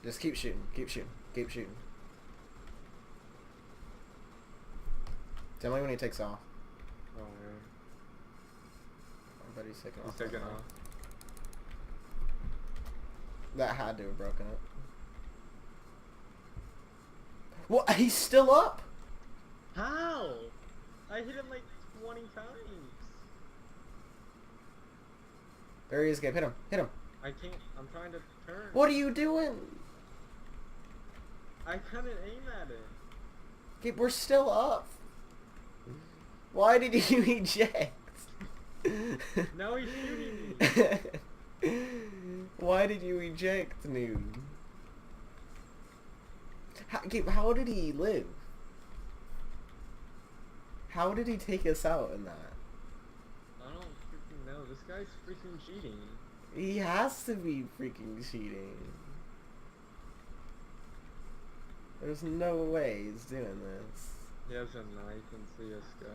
Just keep shooting. Keep shooting. Keep shooting. Tell me when he takes off. Oh man. I bet he's taking off. He's taking off. That had to have broken it. What? He's still up? How? I hit him like 20 times. There he is, Gabe. Hit him. Hit him. I can't. I'm trying to turn. What are you doing? I couldn't aim at it. Gabe, we're still up. Why did you eject? Now he's shooting me. Why did you eject, noob? Gabe, how did he live? How did he take us out in that? I don't freaking know. This guy's freaking cheating. He has to be freaking cheating. There's no way he's doing this. He has a knife in CSGO.